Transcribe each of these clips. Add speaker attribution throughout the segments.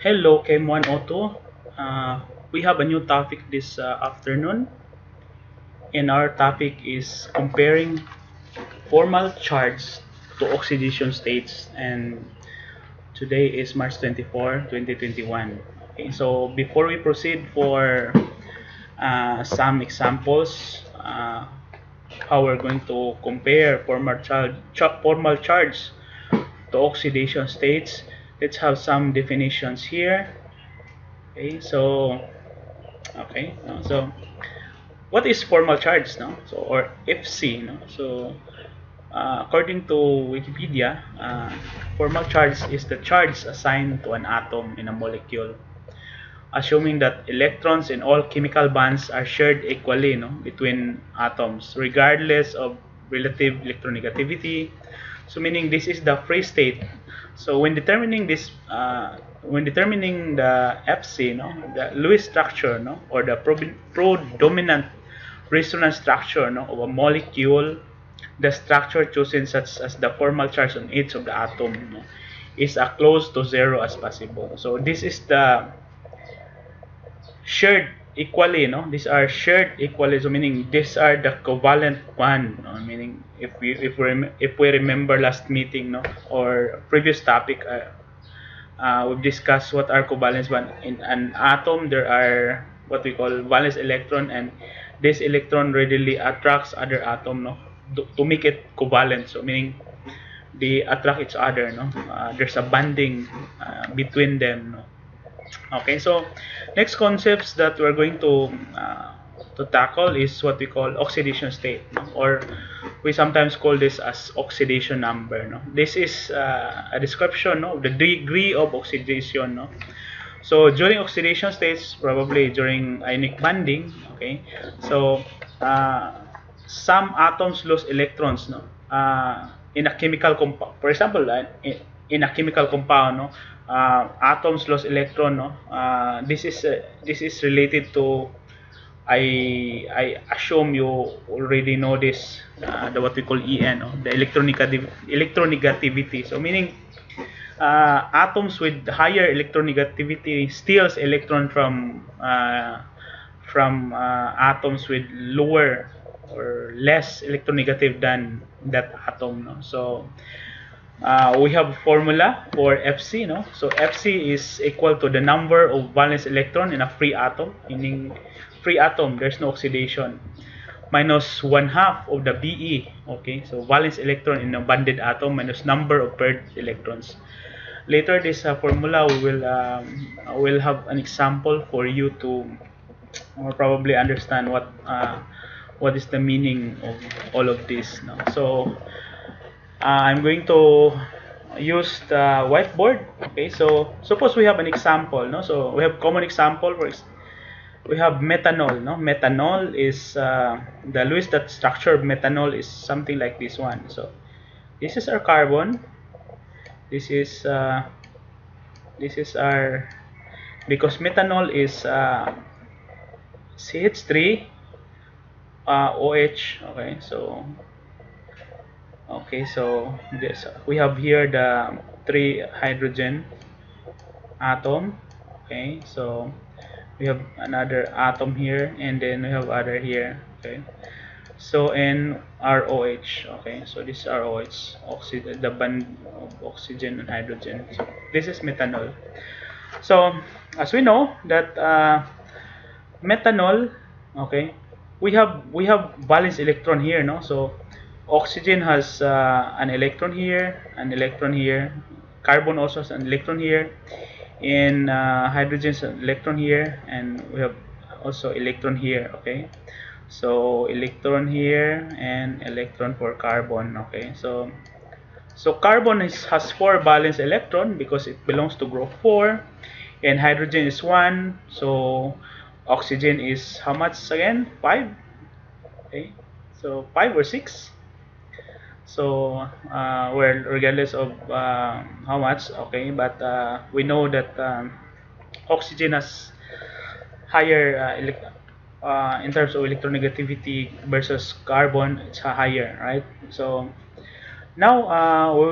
Speaker 1: Hello, Chem 102. We have a new topic this afternoon, and our topic is comparing formal charts to oxidation states. And today is March 24, 2021. Okay, so before we proceed for some examples, how we're going to compare formal charge to oxidation states, let's have some definitions here. Okay, so what is formal charge, no? So, or FC, no? So according to Wikipedia, formal charge is the charge assigned to an atom in a molecule, assuming that electrons in all chemical bonds are shared equally, no, between atoms, regardless of relative electronegativity. So meaning this is the free state. So when determining this, when determining the FC, no, the Lewis structure, no, or the predominant resonance structure, no, of a molecule, the structure chosen, such as the formal charge on each of the atom, no, is as close to zero as possible. So this is the shared equally, no, these are shared equally, so meaning these are the covalent one, no? Meaning if we remember last meeting, no, or previous topic, we've discussed what are covalence bond. In an atom there are what we call valence electron, and this electron readily attracts other atom, no, to make it covalent, so meaning they attract each other, no. There's a bonding between them, no. Okay, so next concepts that we're going to tackle is what we call oxidation state, no? Or we sometimes call this as oxidation number. No? This is a description, no, of the degree of oxidation. No? So during oxidation states, probably during ionic bonding, okay, so some atoms lose electrons, no, in a chemical compound. For example, in a chemical compound, no, atoms lose electron, no. This is related to, I assume you already know this, the what we call EN, no, the electronegativity. So meaning atoms with higher electronegativity steals electron from atoms with lower or less electronegative than that atom, no? So we have a formula for FC, no? So FC is equal to the number of valence electron in a free atom, meaning free atom, there's no oxidation, minus 1/2 of the BE, okay? So valence electron in a bonded atom minus number of paired electrons. Later this formula will have an example for you to probably understand what is the meaning of all of this, no? So I'm going to use the whiteboard. Okay, so suppose we have an example, no? So we have common example. We have methanol, no? Methanol is the Lewis structure of methanol is something like this one. So this is our carbon. This is our, because methanol is CH3 OH. Okay, so this we have here the 3 hydrogen atom. Okay, so we have another atom here, and then we have other here. Okay, so in our OH. Okay, so this is our OH, the bond of oxygen and hydrogen. So this is methanol. So as we know that methanol, okay, we have valence electron here, no? So oxygen has an electron here, carbon also has an electron here, and hydrogen has an electron here, and we have also electron here. Okay, so electron here and electron for carbon. Okay, so carbon has 4 valence electron because it belongs to group 4, and hydrogen is 1. So oxygen is how much again? 5. Okay, so 5 or 6. So well, regardless of how much, okay, but we know that oxygen has higher in terms of electronegativity versus carbon, it's higher, right? So now we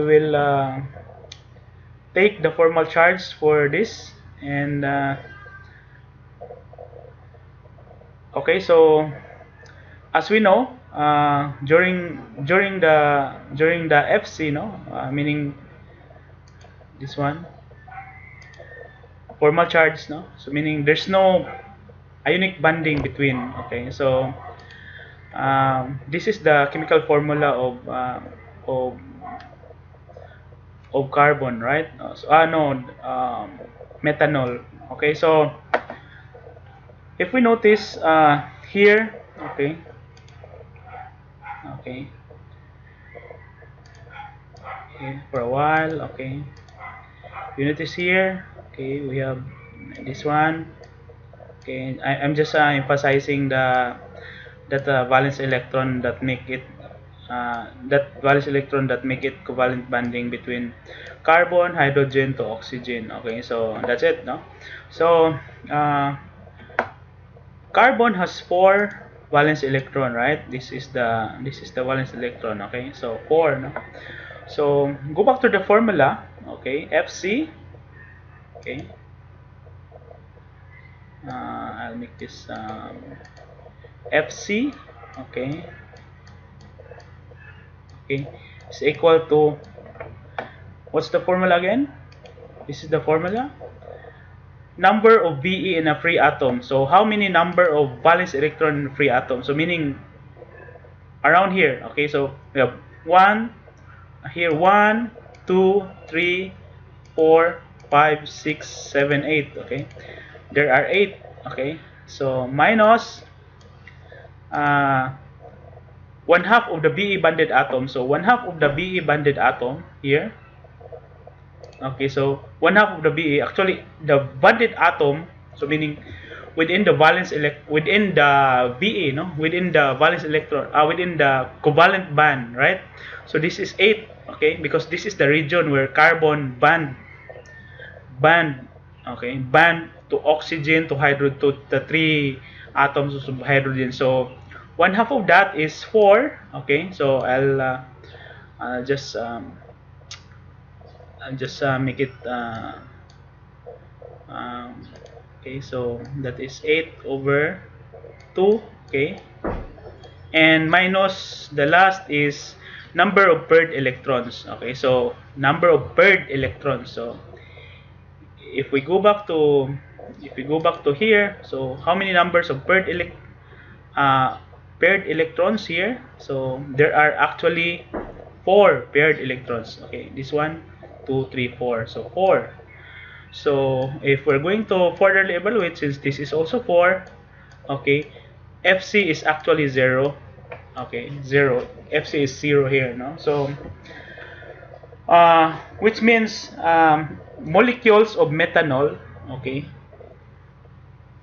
Speaker 1: will take the formal charge for this, and okay, so as we know, during the FC, meaning this one, formal charge, so meaning there's no ionic bonding between. Okay, so this is the chemical formula of of carbon, right? So, no, methanol. Okay, so if we notice here, okay, okay, for a while, okay, you notice here, okay, we have this one. Okay, I'm just emphasizing that valence electron that make it covalent bonding between carbon, hydrogen to oxygen. Okay, so that's it, no? So carbon has 4 valence electron, right? This is the valence electron. Okay, so 4, no? So go back to the formula. Okay, FC. Okay, I'll make this FC. Okay, okay, is equal to, what's the formula again? This is the formula. Number of VE in a free atom. So how many number of valence electron in a free atom? So meaning around here. Okay, so we have 1 here, 1, 2, 3, 4, 5, 6, 7, 8. Okay, there are 8. Okay, so minus 1/2 of the BE bonded atom. So 1/2 of the BE bonded atom here. Okay, so 1/2 of the BE, actually the bonded atom, so meaning within the within the VE, within the valence electron, within the covalent band, right? So this is 8. Okay, because this is the region where carbon band, okay, band to oxygen to hydrogen, to the 3 atoms of hydrogen. So 1/2 of that is 4. Okay, so I'll just make it okay, so that is 8 over 2. Okay, and minus the last is number of paired electrons. Okay, so number of paired electrons. So if we go back to here, so how many numbers of paired electrons here? So there are actually 4 paired electrons. Okay, this one, 2, 3, 4. So 4. So if we're going to further evaluate, since this is also 4, okay, FC is actually 0. Okay, 0. FC is 0 here, no? So which means molecules of methanol, okay,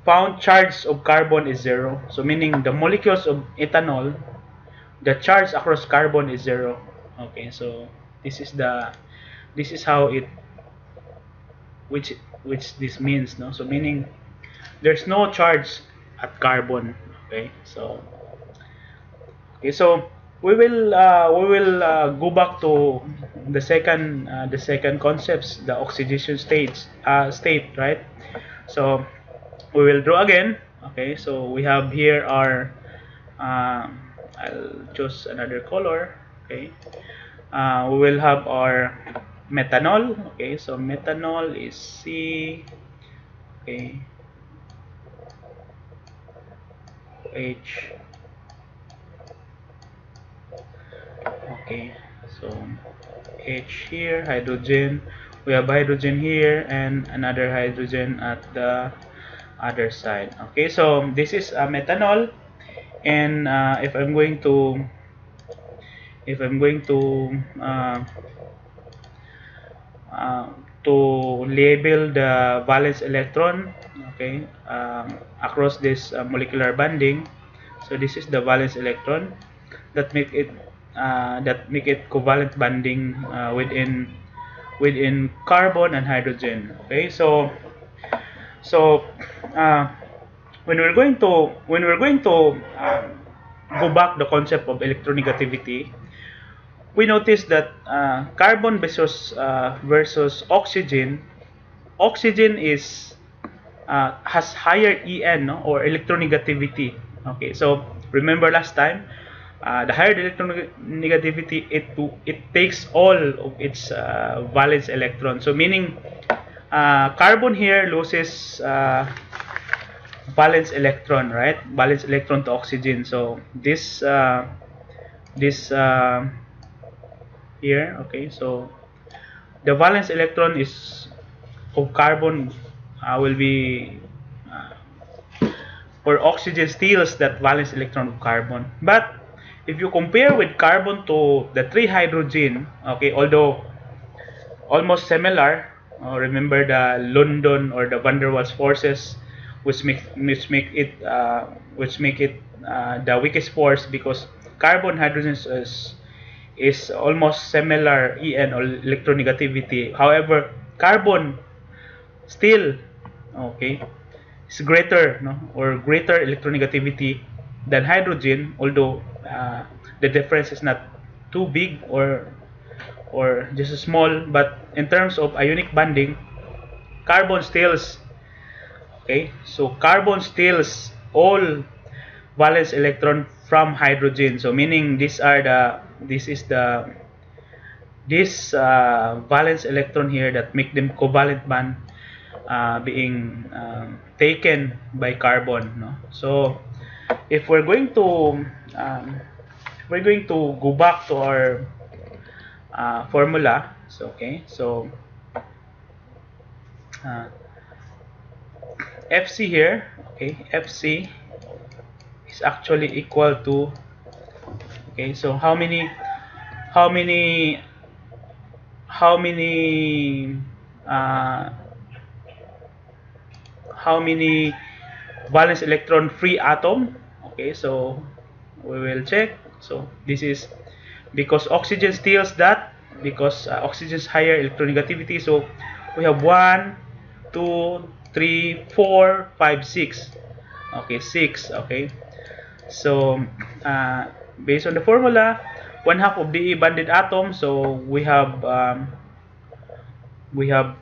Speaker 1: found charge of carbon is 0. So meaning the molecules of ethanol, the charge across carbon is 0. Okay, so this is how it, which this means, no? So meaning there's no charge at carbon. Okay, so we will go back to the second concepts, the oxidation state, right? So we will draw again. Okay, so we have here our I'll choose another color. Okay, we will have our methanol. Okay, so methanol is C. Okay, H. Okay, so H here, hydrogen. We have hydrogen here and another hydrogen at the other side. Okay, so this is a methanol, and if I'm going to label the valence electron, okay, across this molecular bonding. So this is the valence electron that make it covalent bonding within carbon and hydrogen. Okay, so when we're going to go back the concept of electronegativity, we notice that carbon versus oxygen. Oxygen is has higher En, no, or electronegativity. Okay, so remember last time, the higher the electronegativity, it takes all of its valence electrons. So meaning carbon here loses valence electron, right? Valence electron to oxygen. So this here, okay. So the valence electron is of carbon will be or oxygen steals that valence electron of carbon. But if you compare with carbon to the three hydrogen, okay, although almost similar, remember the London or the van der Waals forces, which make it the weakest force, because carbon hydrogen is almost similar En or electronegativity. However, carbon still, okay, is greater, no, or greater electronegativity than hydrogen, although the difference is not too big or just small. But in terms of ionic bonding, carbon steals, okay, so carbon steals all valence electron from hydrogen. So meaning this is the this valence electron here that make them covalent bond being taken by carbon, no? So if we're going to go back to our formula, so okay, so uh, Fc here, okay, Fc is actually equal to, okay, so how many how many how many how many valence electron free atom. Okay, so we will check. So this is because oxygen steals that, because oxygen's higher electronegativity. So we have 1 2 3 4 5 6. Okay, 6. Okay, so based on the formula, 1/2 of the bonded atom, so we have 1/2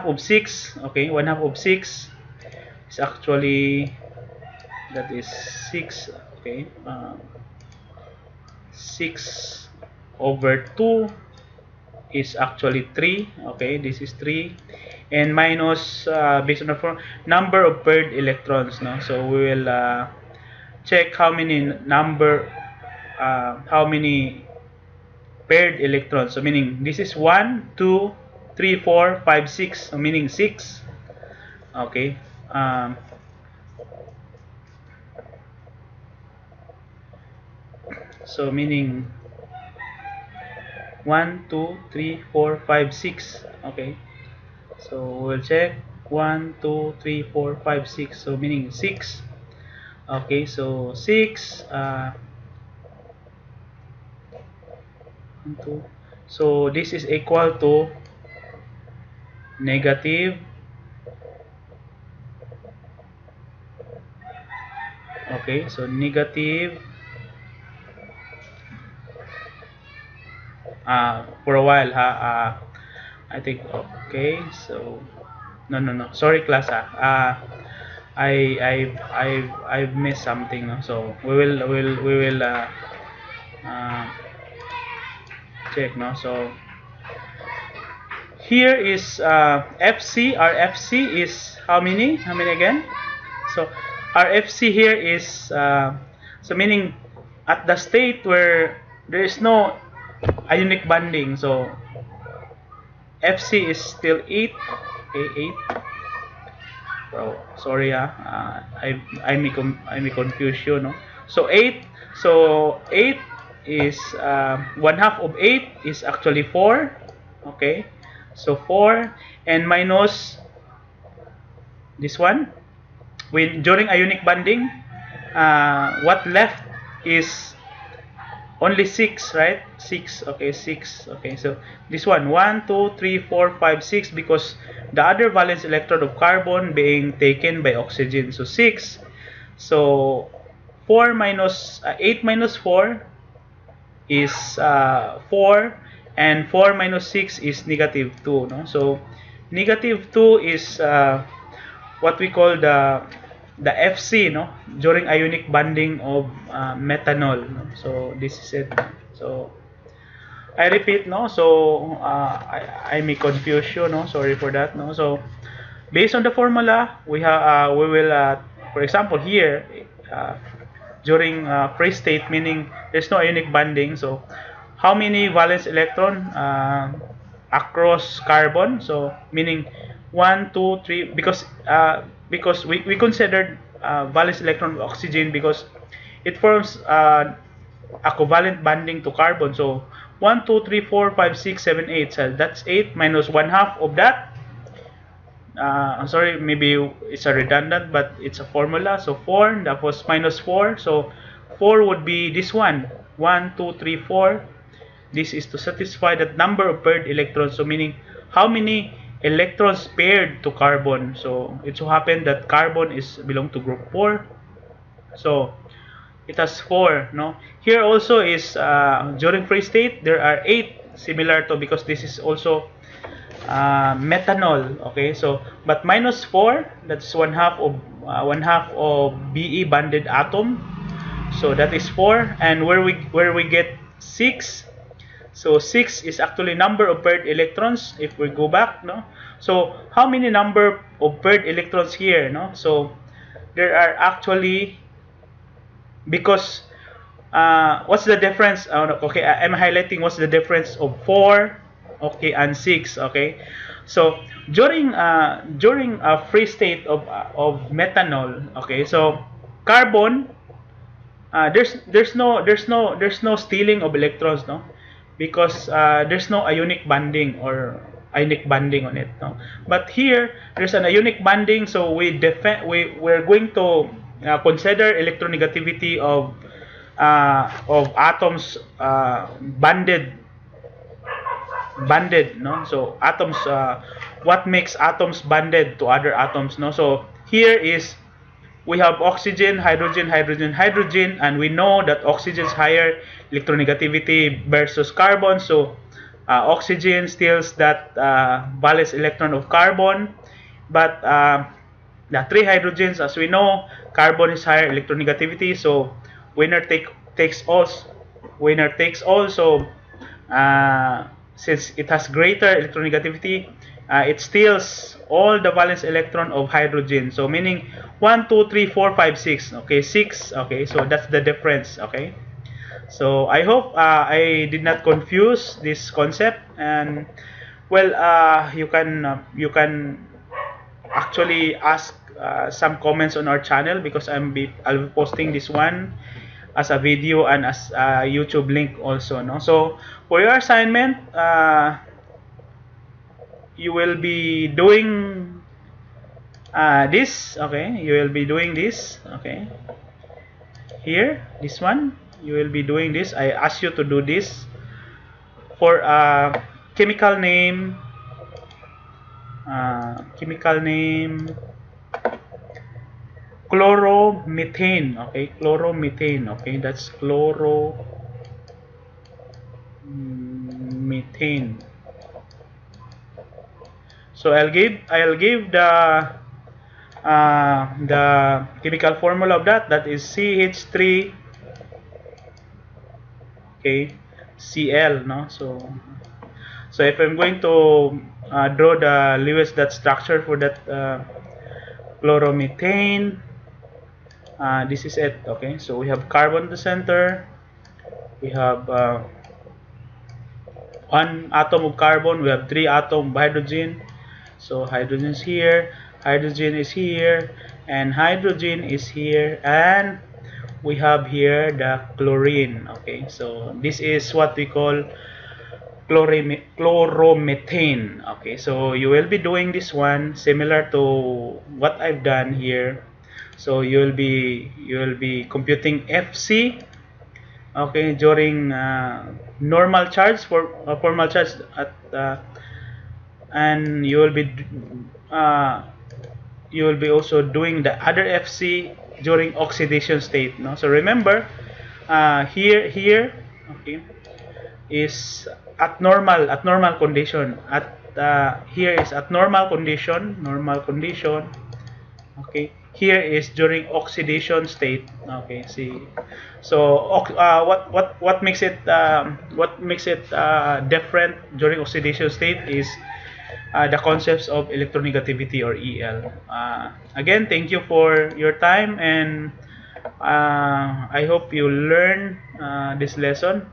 Speaker 1: of 6. Okay, 1/2 of 6 is actually, that is 6. Okay, 6 over 2 is actually 3. Okay, this is 3, and minus based on the number of paired electrons, no? So we will check how many paired electrons. So meaning this is 1 2 3 4 5 6, so meaning 6. Okay, so meaning 1 2 3 4 5 6. Okay, so we'll check 1 2 3 4 5 6, so meaning 6. Okay, so 6 so this is equal to negative, okay, so negative for a while, I think. Okay, so no, sorry class, I've missed something, no? So we will check, no? So here is Fc. Our Fc is how many again? So our Fc here is so meaning at the state where there is no ionic bonding, so Fc is still 8. Okay, 8. Bro, sorry, I may confuse you, no? So 8. So 8 is 1/2 of 8 is actually 4. Okay, so 4, and minus this one. When during ionic bonding, what left is only 6, right? 6. Okay, 6. Okay, so this one 1 2 3 4 5 6, because the other valence electron of carbon being taken by oxygen, so 6. So 4 minus 8 minus 4 is 4, and 4 minus 6 is negative 2, no? So negative 2 is what we call the FC, no, during ionic bonding of methanol, no? So this is it. So I repeat, no, so I may confuse you, no, sorry for that, no. So based on the formula, we will for example here, during free state, meaning there's no ionic bonding, so how many valence electron across carbon? So meaning 1, 2, 3, because we considered valence electron of oxygen because it forms a covalent bonding to carbon. So 1, 2, 3, 4, 5, 6, 7, 8. So that's 8 minus 1/2 of that. I'm sorry, maybe it's a redundant, but it's a formula. So 4, that was minus 4. So 4 would be this one. 1, 2, 3, 4. This is to satisfy that number of paired electrons. So meaning how many electrons paired to carbon. So it so happened that carbon is belong to group 4. So it has 4, no? Here also is during free state there are 8, similar to, because this is also methanol. Okay, so but minus 4, that's 1/2 of Be bonded atom. So that is 4, and where we get 6. So 6 is actually number of paired electrons if we go back, no? So how many number of paired electrons here, no? So there are actually, because what's the difference? Okay, I'm highlighting what's the difference of 4, okay, and 6. Okay, so during a free state of methanol, okay, so carbon, there's no stealing of electrons, no, because there's no ionic bonding or ionic bonding on it, no. But here there's an ionic bonding, so we're going to consider electronegativity of atoms bonded, no. So atoms, what makes atoms bonded to other atoms, no. So here is, we have oxygen, hydrogen, hydrogen, hydrogen, and we know that oxygen's higher electronegativity versus carbon. So oxygen steals that valence electron of carbon, but the 3 hydrogens, as we know, carbon is higher electronegativity. So winner takes all. Winner takes all. So since it has greater electronegativity, it steals all the valence electron of hydrogen. So meaning 1, 2, 3, 4, 5, 6. Okay, 6. Okay, so that's the difference. Okay, so I hope I did not confuse this concept. And well, you can actually ask some comments on our channel, because I'll be posting this one as a video and as a YouTube link also, no. So for your assignment, you will be doing this. Okay, you will be doing this. Okay, here, this one, you will be doing this. I ask you to do this for chemical name, chloromethane. Okay, chloromethane. Okay, that's chloromethane. So I'll give the chemical formula of that. That is CH3, okay, Cl, no. So if I'm going to draw the Lewis dot structure for that chloromethane, this is it. Okay, so we have carbon at the center, we have 1 atom of carbon, we have 3 atoms of hydrogen. So hydrogen is here, hydrogen is here, and hydrogen is here, and we have here the chlorine. Okay, so this is what we call chloromethane. Okay, so you will be doing this one similar to what I've done here. So you will be computing FC, okay, during normal charge, for formal charge at and you will be also doing the other FC during oxidation state, no. So remember, here, okay, is at normal condition. At here is at normal condition. Okay, here is during oxidation state. Okay, see, so what makes it different during oxidation state is the concepts of electronegativity or EL. Again, thank you for your time, and I hope you learn this lesson.